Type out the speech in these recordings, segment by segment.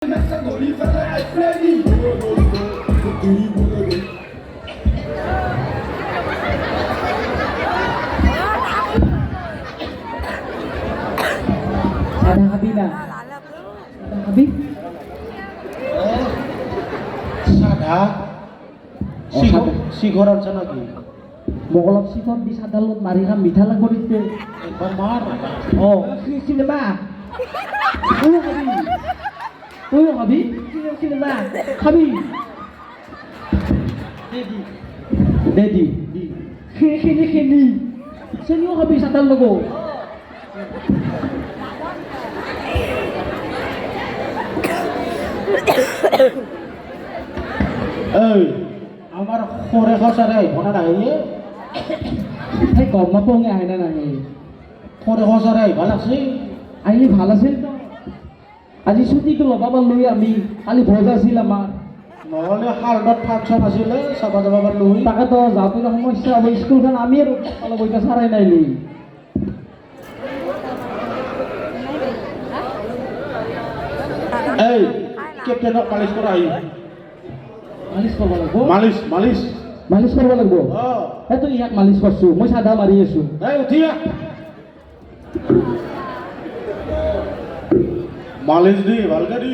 Ada Habib na. Ada Habib? সাদা শিখর আছে নাকি Mokolok sikot di sadalut mari kan mithala korite. একবার মার Oh, cinema. Tuyo Habib. Cinema. Habib. Dedi. Kini. Senyo Habib sadal logo. এই আমার পরে খসারে ভনা নাই Hey, kau mampu nggak ini nanya? পরে খসারে ভালো আছে Ini ভালো sih তো. আজি ছুটি তো লবা পারলই আমি কালি ভজা ছিল আমার নহলে হালদত ফাংশন আছিলে চাবা যাবা পারলো তাকে তো যাওঁতে সমস্যা হ'ব স্কুলখন আমি আৰু অলপ বইটা চাৰাই নাইলি এই কেপ্টেনক মালিশ কৰা আই মালিচ কৰিব লাগিব মালিশ মালিচ কৰিব লাগিব অ এইটো ইয়াক মালিচ কৰছো মই সাদা মাৰি আছো এই উঠিয়া মালিশ দি ভালকে দি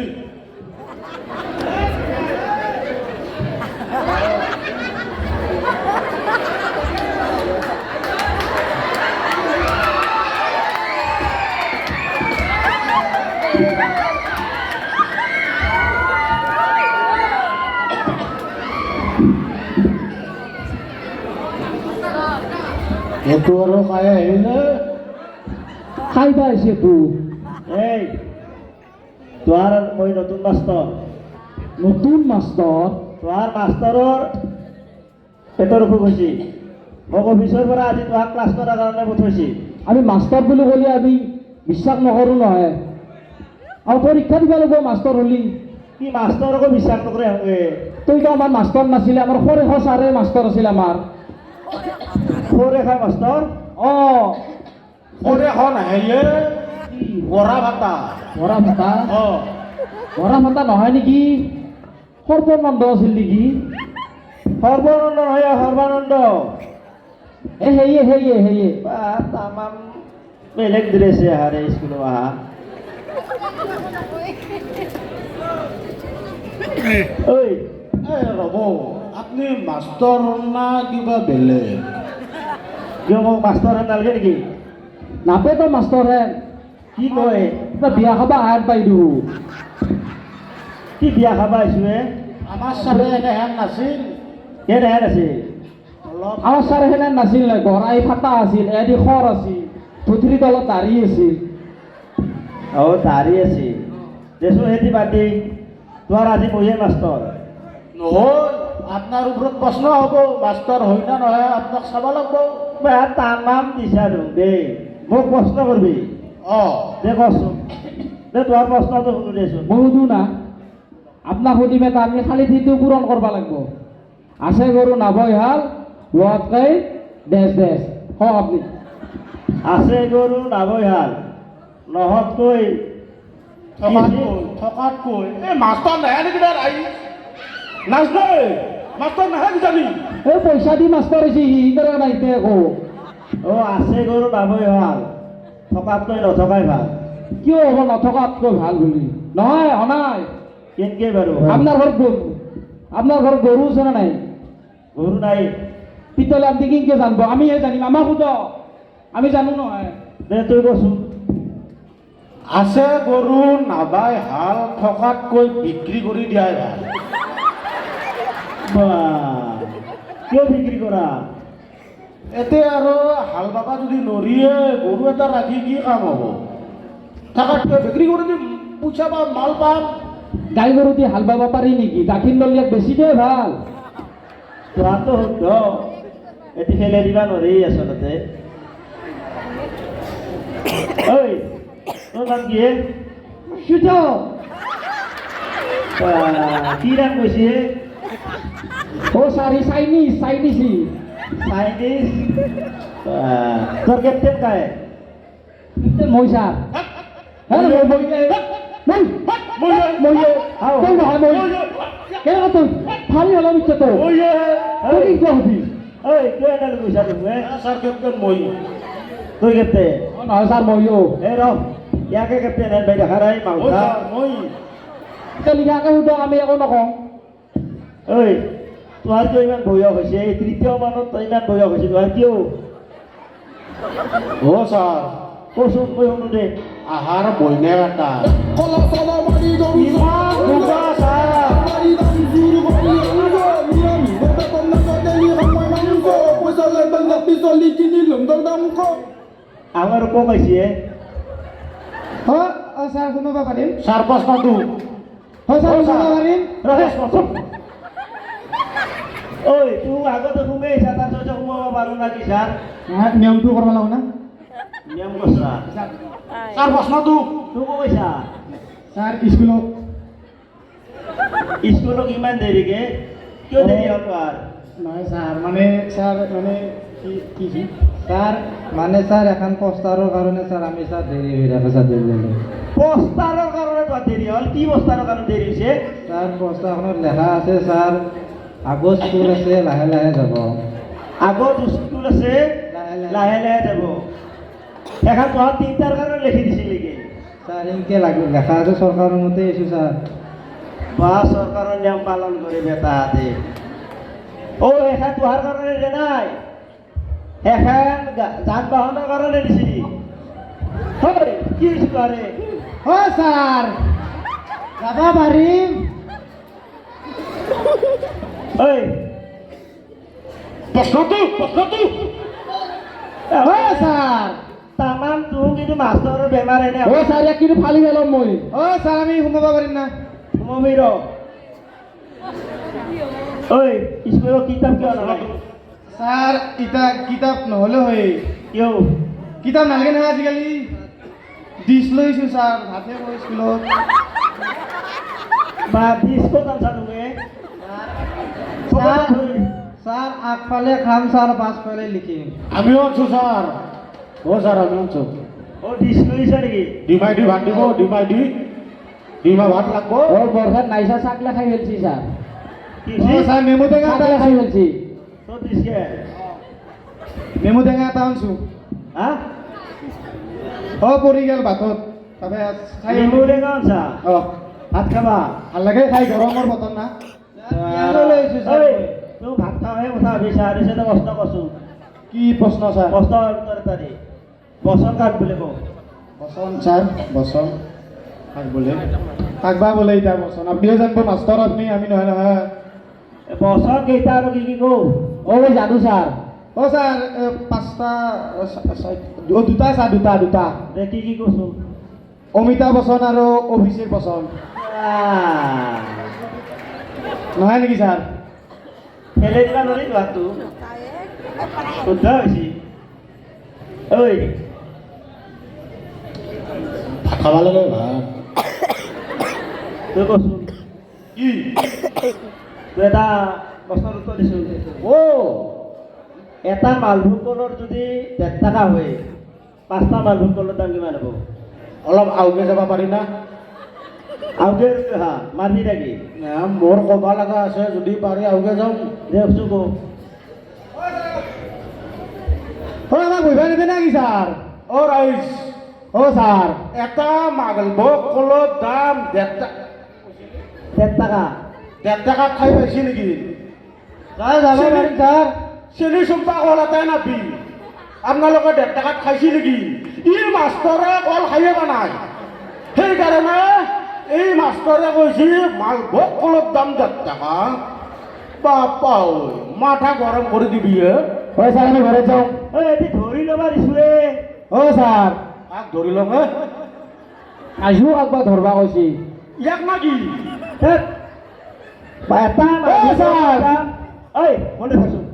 এইটো আৰু খাই আহিলে খাই পাইছে তো এই তোহাৰ মই নতুন মাষ্টৰ নতুন মাষ্টৰ তোহাৰ মাষ্টৰৰ পেটৰ অসুখ হৈছে মোক অফিচৰ পৰা আজি তোহাক ক্লাছ কৰাৰ কাৰণে পঠাইছে আমি মাষ্টৰ বুলি ক'লে আমি বিশ্বাস নকৰোঁ নহয় আৰু পৰীক্ষা দিব লাগিব মাষ্টৰ হ'লি কি মাষ্টৰকো বিশ্বাস নকৰে সেনেকে তইতো আমাৰ মাষ্টৰ নাছিলে আমাৰ সৰেখ ছাৰে মাষ্টৰ আছিল আমাৰ সৌৰেখা মাষ্টৰ অঁ ওৰে হন হেয়ে বড়া ভাতা বৰা ভাতা অ বৰা ভাতা নহয় নেকি সৰ্বানন্দ আছিল নেকি সৰ্বানন্দ নহয় সৰ্বানন্দ সেয়ে বা তামাম বেলেগ ড্ৰেছে আহাৰে স্কুলত আহা ঐ এই ৰ'ব আপুনি মাষ্টৰ না কিবা বেলেগ কিয় মোক মাষ্টৰ হেন নালাগে নেকি নাপে তো মাষ্টৰ হে কি কয় কিবা বিয়া খাবা আহাৰ পাই দিওঁ কি বিয়া খাবা আহিছো হে আমাৰ ছাৰে এনেহেন নাছিল কেনেহেন আছে অলপ আমাৰ ছাৰ সেনে নাছিল নাই গৰাই ফাটা আছিল এদি খৰ আছিল ধুতিৰি তলত দাঢ়ি আছিল অঁ দাঢ়ি আছে দেচোন সেতি পাতি তোমাৰ আজি ময়ে মাষ্টৰ নহয় আপোনাৰ ওপৰত প্ৰশ্ন হ'ব মাষ্টৰ হয় না নহয় আপোনাক চাব লাগিব বা তামাম দিছা দেখোন দেই মোক প্ৰশ্ন কৰিবি অ দে কচোন দে তোমাৰ প্ৰশ্নটো শুনো দেচোন মই সুধো না আপোনাক সুধিমে তাৰ আমি খালি দিনটো পূৰণ কৰিব লাগিব আছে গৰু নাবই হাল লোৱাতকৈ দেশ কওক আপুনি আছে গৰু নাবৈহাল নহতকৈ থকাতকৈ এই মাষ্টৰ নাহে নেকি তাৰ আহি নাজনে মাষ্টৰ নাহে কিজানি এই পইচা দি মাষ্টৰ হৈছে সি কৰে নাইতে আকৌ অঁ আছে গৰু নাবৈহাল থকাতকৈ নথকাই ভাল কিয় হ'ব নথকাতকৈ ভাল বুলি নহয় অনাই কেনেকৈ বাৰু আপোনাৰ ঘৰত গৰু আছে নে নাই গৰু নাই পিতলে আপুনি কেনেকৈ জানিব আমিহে জানিম আমাক সোধ আমি জানো নহয় দে তই কচোন আছে গৰু নাবাই হাল থকাতকৈ বিক্ৰী কৰি দিয়াই ভাল বা কিয় বিক্ৰী কৰা এতিয়া আৰু হাল বাবা যদি নৰিয়ে গৰু এটা ৰাখি কি কাম হ'ব থকাতকৈ বিক্ৰী কৰি দিম পইচা পাম মাল পাম গাই গৰু দি হাল বাব পাৰি নেকি গাখীৰ নলিয়াক বেছি দিয়ে ভাল তোহাতো শুদ্ধ এটি খেলে দিবা নৰি আচলতে ঐ তোৰ নাম কি হে সুধ কি নাম কৈছে অ চাৰি চাইনিজ চাইনিজ তোৰ কেপ্টেন কাই মই ছাৰ মইয়ে আও। তুই নহয় মই কেন তুই ফালি হলো মিছে তো তুই কি হবি ঐ তুই এনে গৈছা তুমি স্যার ক্যাপ্টেন মই তুই কেপ্তে নহয় স্যার মইও এ ৰ ইয়াকে কেপ্টেন এন বাই দেখা নাই ওই মাউথা স্যাৰ মই তেলিয়াকে সুধো আমি একো নকওঁ ঐ তোমাৰ কিয় ইমান বয়স হৈছে এই তৃতীয় মানত তই ইমান বয়স হৈছে তোমাৰ কিয় ও স্যার কচোন কৈ শুনো দে আহার বইনে এটা Kala sala mari garu ইমান দুটা sir mari dan zuru mari ango miami bebe konna kadeli ramai mango poisa le banga pisoli kini lomdor damko আমাৰ ক কৈছে হয় স্যাৰ শুনবা পাৰিম স্যাৰ প্ৰশ্ন দু হয় স্যাৰ শুনবা পাৰিম ৰহেশ কচোন ঐ তোক আগতে সোমাইছা তাৰপিছত সোমাব পাৰো না কি ছাৰ নিয়মটো কৰিব লাগিব না নিয়ম কৈছা স্যাৰ প্ৰশ্ন দু তোক কৈছা স্যাৰ স্কুলত স্কুলত ইমান দেৰিকে কিয় দেৰি হ'ল তোৰ নহয় স্যাৰ মানে কি স্যাৰ মানে স্যাৰ এখন পোস্টাৰৰ কাৰণে স্যাৰ আমি স্যাৰ দেৰি হৈ থাকে স্যাৰ দেৰি পোষ্টাৰৰ কাৰণে তোৰ দেৰি হ'ল কি পোষ্টাৰৰ কাৰণে দেৰি হৈছে স্যাৰ পোস্টাৰখনত লেখা আছে স্যার আগত স্কুল আছে লাহে লাহে যাব আগত স্কুল আছে লাহে লাহে যাব এখন তহঁত তিনিটাৰ কাৰণে লিখি দিছিল নেকি স্যাৰ ইনকে লেখা আছে চৰকাৰৰ মতে আছো স্যাৰ বা চৰকাৰৰ নিয়ম পালন কৰি বেটাহঁতে এখন তোহাৰ কাৰণে দিয়া নাই এখন যান বাহনৰ কাৰণে দিছি হয় কি হৈছে তোহাৰে হয় স্যাৰ যাব পাৰিম ঐ প্ৰশ্ন দু হয় স্যাৰ তামান তোৰ কিন্তু মাষ্টৰৰ বেমাৰ এনে ও স্যাৰ ইয়াক কিন্তু ফালি পেলাম মই ও স্যাৰ আমি সোমাব পাৰিম না সোমাবি ৰ ঐ স্কুলত কিতাপ কিয় নালাগে স্যার কিতাপ নহ'লে হয় কিয় কিতাপ নালাগে নহয় আজিকালি ডিছ লৈছোঁ স্যার হাতে কয় স্কুলত বা ডিস্কো তামছা তুমি স্যার আগফালে খাম স্যার পাছফালে লিখিম আমিও আছো স্যার ও স্যার আমিও আছো ও ডিস্ক লৈছা নেকি ডিমাই দি ভাত দিব ডিমা ভাত লাগবো ও বরখাত নাইসা চাকলা খাই ফেলছি স্যার কি হৈছে? স্যার নেমু টেঙা চাকলা খাই ফেলছি তোৰ ডিস্কে নেমু টেঙা এটা আনছো হা ও পৰি গেল ভাতত তাতে খাই নেমু টেঙা আনছা ও ভাত খাবা ভাল লাগে খাই গৰমৰ বতৰ না তোক ভাত খাওঁহে কথা ভাবিছা দিছে প্ৰশ্ন কৈছো কি প্ৰশ্ন স্যাৰ প্ৰশ্নৰ উত্তৰ এটা দি বচন কাট বুলি কওঁ বচন স্যার বচন কাক বলে কাকবা বলে এটা বচন আপনিও জানব মাস্টার আপনি আমি নহয় নহয় বচন কেইটা আৰু কি কওঁ ও জানো স্যার ও স্যার পাঁচটা ও দুটা স্যার দুটা দে কি কৈছো অমিতাভ বচন আৰু অভিষেক বচন নহয় নেকি স্যাৰ খেলে দিবা নোৱাৰি ভাতটো শুদ্ধ হৈছে ঐ ভাত খাবা লাগে ভাত তই কচোন কি তই এটা প্ৰশ্নৰ উত্তৰ দিছোঁ ও এটা মালভোগ কলৰ যদি 1.5 টকা হয় 5টা মালভোগ কলৰ দাম কিমান হ'ব অলপ আউগে যাব পাৰি না আউগে হা মাৰবি নেকি মোৰ কবা লগা আছে যদি পাৰি আউগে যাম দে কচোন কওঁ ও আমাক বহিবা নিদিয়ে নাকি স্যার ও রাইস ও স্যার এটা মালভোগ কলৰ দাম 1.5 টাকা 1.5 টাকাত খাই পাইছি নেকি স্যার যাব পাৰিম স্যার চেনি চম্পা কল এটাই নাপি আপোনালোকে 1.5 টাকাত খাইছি নেকি ই মাষ্টৰে কল খাইয়ে বা নাই সেইকাৰণে এই মাষ্টৰে কৈছে মালভোগ কলৰ দাম 1.5 টাকা বাপা ঐ মাথা গৰম কৰি দিবি হে ও স্যাৰ আমি ঘৰে যাও ঐ এটি ধৰি ল'বা দিছোঁৱে ও স্যাৰ কাক ধৰি লম হে আজিও একবাৰ ধৰবা কৈছি ইয়াক নাকি ধেৎ, বা এটা মালভোগ কলৰ দাম ঐ মনে থাকচোন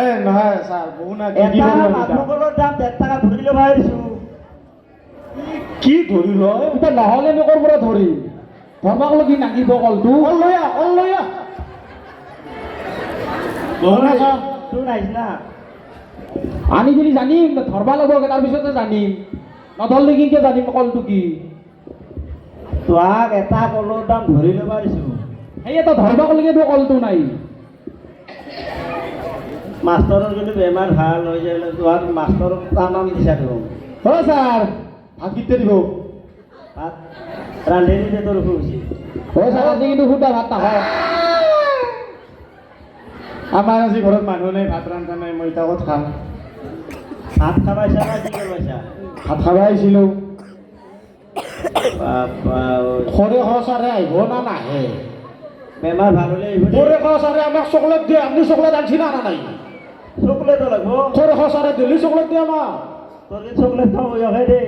এ নহয় স্যাৰ বহু না এটা মালভোগ কলৰ দাম 1.5 টাকা ধৰি ল'বা দিছোঁ কি ধৰি লয় এটা নহলে আমি কৰ পৰা ধৰি ধৰবাক লগি নাগিব কলটো কল লৈ আহ কল লৈ আহ গহনা চা তোৰ আহিছ না আনি যদি জানিম ধৰবা লাগব তাৰ পিছতে জানিম নধৰলে কি জানিম কলটো কি তোহাক এটা কলৰ দাম ধৰি ল'ব দিছোঁ সেই এটা ধৰিব গ'লেতো কলটো নাই মাষ্টৰৰ কিন্তু বেমাৰ ভাল হৈ যায় তোহাক মাষ্টৰক তামাম দিছা দেখোন অ' ছাৰ ভাত কেতিয়া দিব ভাত ৰান্ধি দিছে তোৰ খুচি অ' ছাৰ আজি কিন্তু সুদা ভাত নাখাওঁ আমাৰ আজি ঘৰত মানুহ নাই ভাত ৰান্ধা নাই মই এতিয়া ক'ত খাম ভাত খাবাইছা না কি কৰিবাইছা ভাত খাব আহিছিলোঁ বাপা ঐ। খৰে খৰচাৰে আহিব না নাহে বেমাৰ ভাল হ'লে আহিব খৰে খৰচাৰে আমাক চকলেট দিয়ে আপুনি চকলেট আনছি না আনা নাই চকলেটো লাগব খৰে খৰচাৰে দিল্লী চকলেট দিয়ে আমাক তোৰ কি চকলেট খাব ইয়কে দে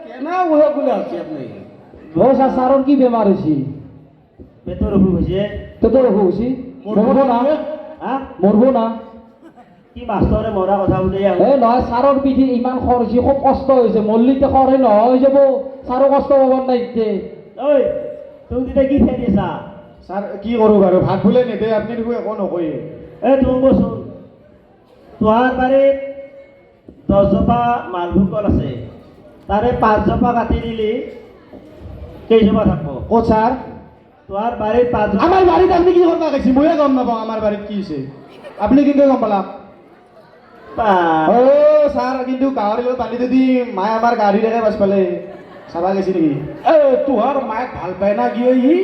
কেনে বহে বুলি আছে আপুনি অ' ছাৰ ছাৰৰ কি বেমাৰ হৈছে পেটৰ অসুখ হৈছে তোৰ অসুখ হৈছে মৰব না হা মৰব না কি মাষ্টৰে মৰা কথা বুলি এই নহয় ছাৰৰ পিঠিত ইমান খৰ হৈছে খুব কষ্ট হৈছে মল্লিতে খৰে নহয় হৈ যাব ছাৰো কষ্ট পাব নাই এতিয়া ঐ তোক তেতিয়া কি খাই দিছা ছাৰ কি কৰোঁ বাৰু ভাত বোলে নিদিয়ে আপুনি দেখোন একো নকয়ে এই তোক বচোন তোহাৰ বাৰীত 10 জোপা মালভোগ কল আছে তাৰে 5 জোপা কাটি দিলি কেইজোপা থাকব ক'ত ছাৰ তোহাৰ বাৰীত 5 জোপা আমাৰ বাৰীত আপুনি কি কৰিব গৈছে ময়ে গম নাপাওঁ আমাৰ বাৰীত কি হৈছে আপুনি কিন্তু গম পালা অ' ছাৰ কিন্তু গাঁৱৰ লগত পানী যদি মায়ে আমাৰ গাড়ী দেখে বাছ পালে চাবা গৈছে নেকি তোহাৰ মায়েক ভাল পায় না কি ই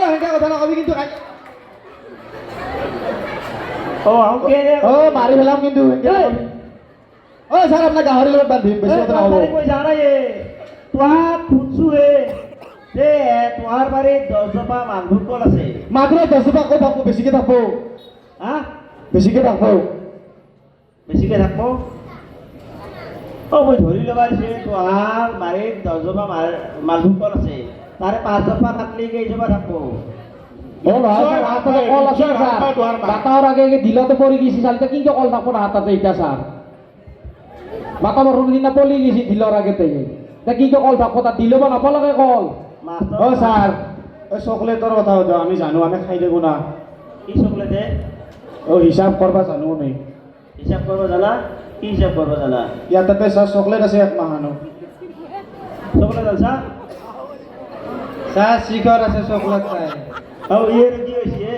সেনেকৈ কথা নকবি কিন্তু মাৰি পেলাম কিন্তু অ' ছাৰ আপোনাক গাহৰি লগত বান্ধিম বেছি কথা নহ'ব পইচা নাই তোহাক খুজছো তোহাৰ বাৰীত 10 জোপা মালভোগ কল আছে মাত্ৰ 10 জোপা ক'ত থাকব বেছিকৈ থাকব হা বেছিকৈ থাকব বেছিকৈ থাকব মই ধৰি ল'বা দিছে তোহাৰ বাৰীত 10 জোপা মালভোগ কল আছে তাৰে 5 জোপা কাটলি কেইজোপা থাকব অ' নহয় ছাৰ হাততে কল আছে ছাৰ বাটাৰ আগে দিলতে পৰি গৈছে ছাৰ এতিয়া কিন্তু কল থাকব না হাততে এতিয়া ছাৰ বাটা বৰষুণ দিনা পলি গৈছে দিলৰ আগতে এতিয়া কিন্তু কল থাকব তাত দিলে বা নাপালাকে কল মাষ্টৰ অ' ছাৰ এই চকলেটৰ কথা সুধা আমি জানো আমি খাই থাকোঁ না কি চকলেটে অ' হিচাপ কৰিব জানো আমি হিচাপ কৰিব জানা কি হিচাপ কৰিব জানা ইয়াত তাতে ছাৰ চকলেট আছে এক মাহানো চকলেট আনছা ছাৰ শিখৰ আছে চকলেট চাই ইয়ে কি হৈছে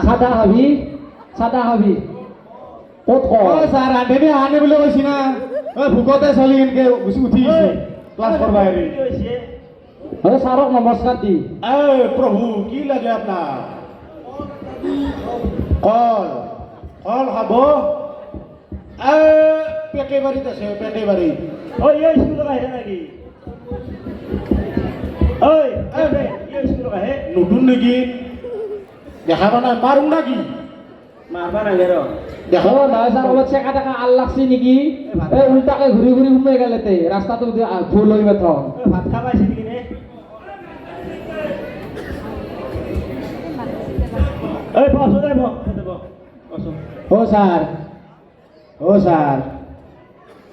চাদা খাবি ক'ত কল অ' ছাৰ ৰান্ধনি আনে বুলি কৈছি না ভোকতে চলি এনেকৈ উঠি গৈছে ক্লাছ কৰিব হেৰি কি হৈছে অ' ছাৰক নমস্কাৰ দি প্ৰভু কি লাগে আপোনাৰ কল কল খাব পেটে বাৰীত আছে পেটে বাৰীত ইয়ে স্কুলত আহে নেকি ইয়ে স্কুলত আহে নতুন নেকি দেখা পোৱা নাই মাৰোঁ না কি মাৰবা নাগে ৰ দেখা অ' নহয় ছাৰ অলপ চেকা টেকা আল লাগছি নেকি এই উল্টাকে ঘূৰি ঘূৰি সোমাই গেলেতে ৰাস্তাটো ভুল হৈ মেথন ভাত খাব আহিছে নেকি নে বসো দে বসো অ' ছাৰ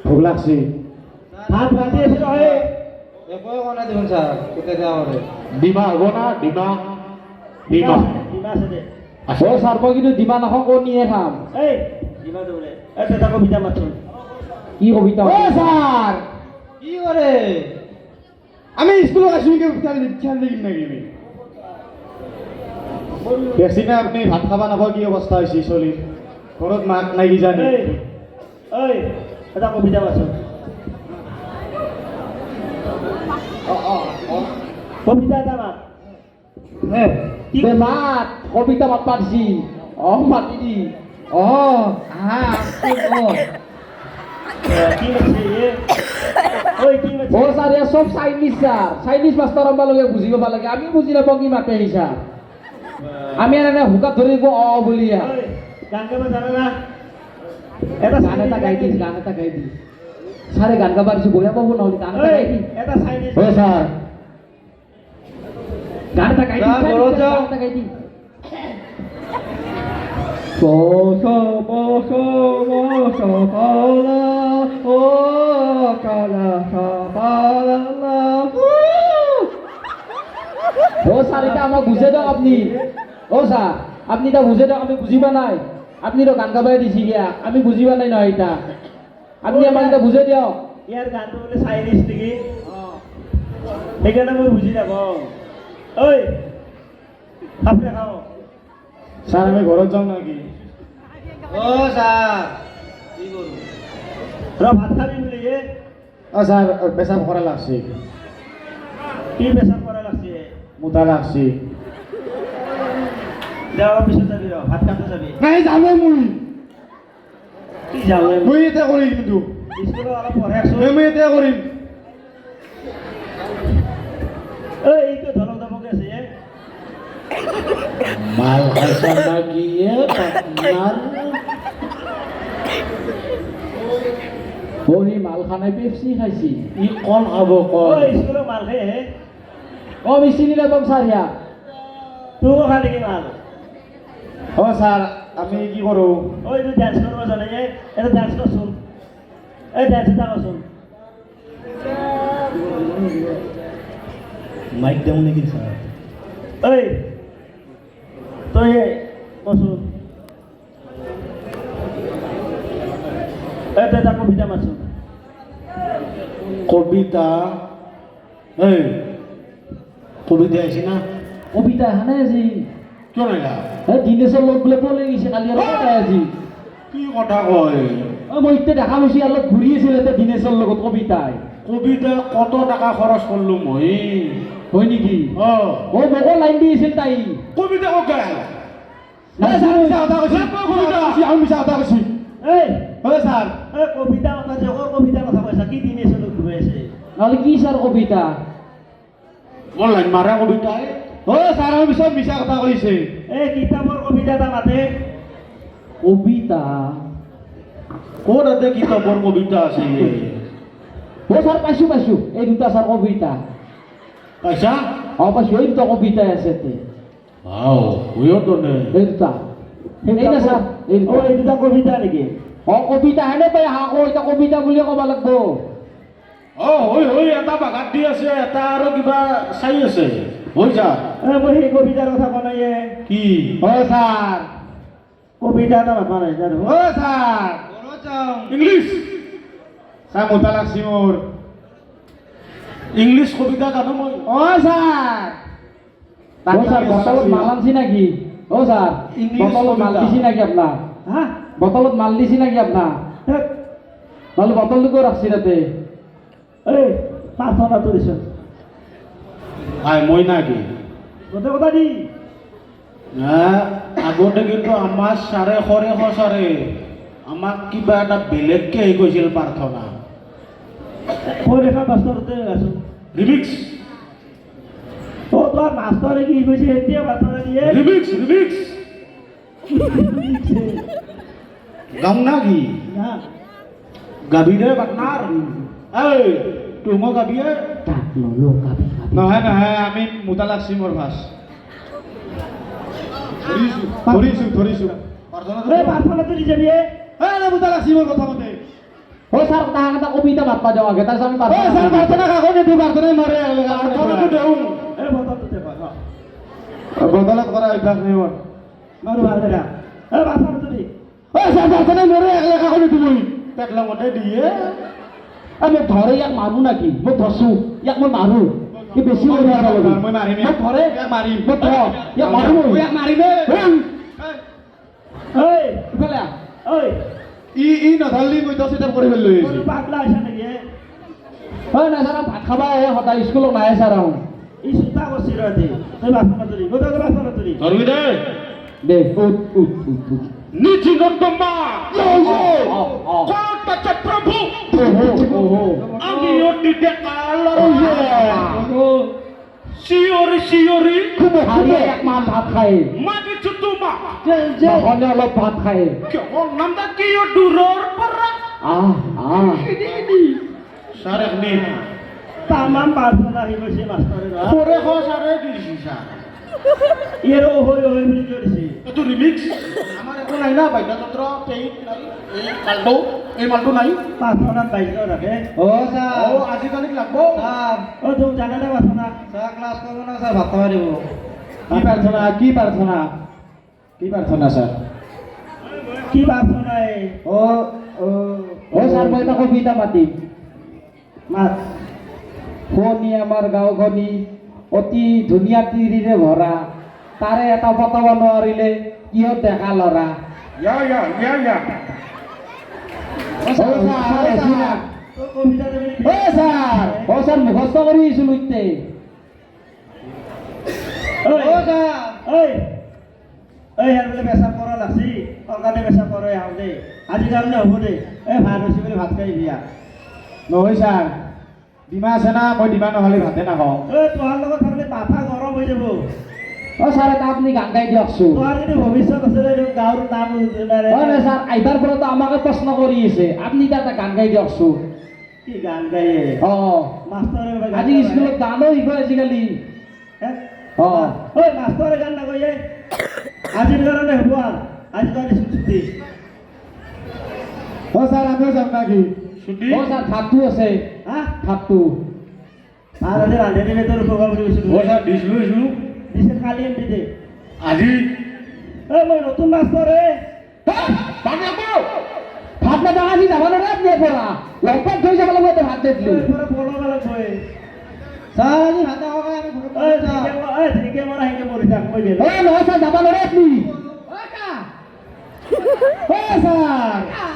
ভোক লাগছি ভাত ৰান্ধি আছে নহয় একোৱে কোৱা নাই দেখোন ছাৰ কেতিয়া দিয়া কৰে ডিমা হ'ব না ডিমা ডিমা ডিমা আছে দে অ' ছাৰ মই কিন্তু ডিমা নাখাওঁ কণীয়ে খাম ডিমা বোলে এটা কবিতা মাতচোন কি কবিতা অ' ছাৰ কি কৰে আমি স্কুলত আছোঁ খেল দেখিম নেকি দেখছি না আপুনি ভাত খাব নাপাওঁ কি অৱস্থা হৈছে চলি ঘৰত মাক নাই কিজানি এটা কবিতা মাতচোন কবিতা এটা মাত মাত কবিতা মাত পাৰছি মাতি দি কি মাতছে কি মাতছে অ' ছাৰ ইয়াৰ চব চাইনিজ ছাৰ চাইনিজ মাষ্টৰ আনবা লাগে বুজি পাব লাগে আমি বুজি নাপাওঁ কি মাতে সি ছাৰ আমি এনে হুকাত ধৰি বুলি গান গাব জানা না এটা গান এটা গাই দি ছাৰে গান গাব দিছো বঢ়িয়া পাব নহ'লে গান এটা গাই দি এটা চাইনিজ অ' ছাৰ গান এটা গাই দি গান বলো যাও। গান এটা গাই দি বসো বসো বসো পালা ও কালা পালা ও স্যার এটা আমাক বুঝে দাও আপনি ও স্যার আপনি এটা বুঝে দাও আমি বুঝিবা নাই আপনি তো গান গাবাই দিছি গিয়া আমি বুঝিবা নাই নহয় এটা আপনি আমাক এটা বুঝে দিও ইয়াৰ গানটো বোলে চাইনিজ নেকি সেইকাৰণে মই বুজি নাপাওঁ ঐ খাপে খাওঁ স্যাৰ আমি ঘৰত যাওঁ নাকি অ' ছাৰ কি কৰোঁ ৰ ভাত খাবি বুলি স্যাৰ পেশাব কৰা লাগছে কি পেচাব কৰা লাগছে মোটা লাগছে দেওয়াৰ পিছত যাবি ৰ ভাত খাতে যাবি নাই যামে মুই কি যাবে মুই এটা কৰিম কিন্তু স্কুলত অলপ পঢ়াই আছো মই এটা কৰিম এইটো ধৰক দামকে আছে মাল খাইছা না গিয়ে আপনার বহি মাল খানাই পেপচি খাইছি ই কল খাব ঐ কল স্কুলত মাল খাই হে অ মিচিনি নাপাম ছাৰ ইয়াক তোৰ খালি কি মাল ও স্যাৰ আমি কি কৰো ঐ তুই ডান্স কৰিব জানে এটা ডান্স কৰচোন এই ডান্স এটা কৰচোন মাইক দেওঁ নেকি ছাৰ ঐ তই কচোন এই তই এটা কবিতা মাৰচোন কবিতা এই কবিতা আইছি না কবিতা এখানে আজি কিয় নাইলা দিনেশৰ লগত বোলে পলাই গৈছে কালি আৰু কটাই আজি কি কথা কয় মই এতিয়া দেখা পাইছো ইয়াৰ লগত ঘূৰি আছিল এতিয়া দিনেশৰ লগত কবিতাই কবিতা কত টাকা খৰচ করলো মই হয় নেকি ও মোকো লাইন দি আছিল তাই কবিতা কক নাই, ছাৰ, মিছা কথা কৈছে। আমি মিছা কথা কৈছি এই হয় স্যাৰ এই কবিতা কথা জগৰ কবিতা কথা কৈছা কি দিনে চলত ঘূৰি আছে নহ'লে কি ছাৰ কবিতা মোৰ লাইন মাৰা কবিতাই ও স্যাৰ আমি সব মিছা কথা কইছে এই কিতাপৰ কবিতা এটা মাতে কবিতা ক'ত আছে কিতাপৰ কবিতা আছে অ ছাৰ পাইছো এই দুটা ছাৰ কবিতা পাইছা অ পাইছো এই দুটা কবিতাই আছে তে আও ওয়ো তো নে এই দুটা এই না ছাৰ এই অ দুটা এই দুটা কবিতা নেকি অ কবিতা হেনে পাই হাকো এটা কবিতা বুলি ক'ব লাগব ও হই এটা বাগাত দি আছে এটা আৰু কিবা চাই আছে হৈ যা মই সেই কবিতাৰ কথা কোৱা নাই কি অ ছাৰ কবিতা এটা মাতবা নাই জানো ও স্যাৰ ইংলিশ স্যাৰ মোটা লাগছি মোৰ ইংলিশ কবিতা জানো মই অ ছাৰ ও ছাৰ বটলত মাল আনছি নাকি ও ছাৰ ইংলিছ বটলত মাল কবিতা। দিছি নাকি আপনার হা বটলত মাল দিছি নাকি আপনার হেৎ, নহ'লে বটলটোকো ৰাখছি তাতে এই প্ৰাৰ্থনাটো দিছ আই মই নাকি গোটেই কথা দি আগতে কিন্তু আমাৰ ছাৰে সৰে আমাক কিবা এটা বেলেগকে হেৰি কৈছিল প্ৰাৰ্থনা কৈ দেখা মাষ্টৰতে আছো ৰিমিক্স অ তোমাৰ মাষ্টৰে কি কৈছে এতিয়া প্ৰাৰ্থনা দিয়ে ৰিমিক্স গাম না কি না গাবিৰে পাটনাৰ এই তুমো গাবিয়ে তাক ললো কাবি কাবি নহয় আমি মোটা লাগছি মোৰ ভাষ ধৰিছো এই প্ৰাৰ্থনাটো দি যাবি মোটা লাগছি মোৰ কথা মতে ও ছাৰ তাহাক এটা কবিতা মাতবা দিওঁ আগে তাৰপিছত আমি প্ৰাৰ্থনা কাকো নিদিওঁ প্ৰাৰ্থনাই মাৰে প্ৰাৰ্থনাটো দেওঁ এই বতৰটো দেবা বদলত কৰা অভ্যাস নাই মোৰ মাৰো ভাল দেখা এই প্ৰাৰ্থনাটো দি প্ৰাৰ্থনাই মৰে একলা কাকো নিদিওঁ মই তাক লগতে দিয়ে মোক ধৰে ইয়াক মাৰো নাকি মোক ধৰছো ইয়াক মই মাৰো কি বেছি কৰি আছে লগত মই মাৰিম মোক ধৰে মাৰিম মোক ধৰ ইয়াক মাৰো মই ইয়াক মাৰিমে এই ইফালে আহ ঐ ই নধৰলি মই দহ চিটাৰ কৰি লৈ কোনো আহিছোঁ পাগলা হৈছে নেকি হয় নাই ছাৰ ভাত খাবা আহে সদায় স্কুলত নাহে ছাৰ আহোঁ ই চোতা কৰিছে ৰহতি তই প্ৰাৰ্থনাটো দি গোটেই প্ৰাৰ্থনাটো দি ধৰবি দে দে উঠ নিচি নন্দমা অ কত প্ৰভু ওহো আমি অতি শিয়ৰি হাৰিয়ে এক মাহ ভাত খায় মাটি চুতুমা নহ'লে অলপ ভাত খায় কেৱল নামটা কি দূৰৰ পৰা ছাৰ এখনি তামাম প্ৰাৰ্থনা আহি গৈছে মাষ্টৰে সৰে ছাৰে দিছি ছাৰ ইয়াৰ হৈ বুলি কৈ দিছে এইটো ৰিমিক্স আমাৰ একো নাই না বাদ্যযন্ত্ৰ পেইট নাই এই মালটো নাই প্ৰাৰ্থনাত বাধ্য ৰাখে অ আজিকালি লাগব অ তোক জানানে প্ৰাৰ্থনা ছাৰ ক্লাছ কৰিব না ছাৰ ভাত খাব দিব কি প্ৰাৰ্থনা ছাৰ কি প্ৰাৰ্থনা এই ছাৰ মই এটা কবিতা মাতিম মাত শুৱনি আমাৰ গাঁওখনি অতি ধুনীয়া তিৰিৰে ভৰা তাৰে এটা পতাব নোৱাৰিলে কিহত দেখা ল'ৰা ইয়া ইয়া ইয়া ইয়া অ ছাৰ মুখস্থ কৰি আহিছিলোঁ ইতে বোলে পেচাব কৰা লাগছি চৰকাৰে পেচাব কৰে আহোঁ দেই আজি কাৰণে হ'ব দেই ভাত হৈছে বুলি ভাত খাই বিয়া নহয় ছাৰ ডিমা আছে না মই ডিমা নহ'লে ভাতে নাখাওঁ তোমাৰ লগত থাকিলে মাথা গৰম হৈ যাব অ ছাৰ এটা আপুনি গান গাই দিয়কচোন তোমাৰ যদি ভৱিষ্যত আছে গাঁৱৰ নাম হয় নাই ছাৰ আহিবাৰ পৰাতো আমাকে প্ৰশ্ন কৰি আছে আপুনি এতিয়া এটা গান গাই দিয়কচোন কি গান গায়ে অ মাষ্টৰে আজি স্কুলত গানো শিকায় আজিকালি অ মাষ্টৰে গান নকয়ে আজিৰ কাৰণে হ'ব আৰু আজি তই ছুটি অ ছাৰ আমিও যাম নাকি ছুটি অ ছাৰ ভাতটো আছে হা ভাতটো আৰু আজি ৰান্ধনি বেতৰ খোৱা বুলি কৈছিলোঁ মই ছাৰ দিছিলোঁ দিছে কালি এম দে আজি মই নতুন মাষ্টৰ ভাত নাপাওঁ আজি যাব নোৱাৰে আপুনি পৰা লগত থৈ যাব লাগিব এতিয়া ভাত দিলোঁ পলাব লাগবই ছাৰ আজি ভাত নাখাওঁ আমি ঠিকে মৰা আহিকে মৰি থাক মই গেলো নহয় ছাৰ যাব নোৱাৰে আপুনি ছাৰ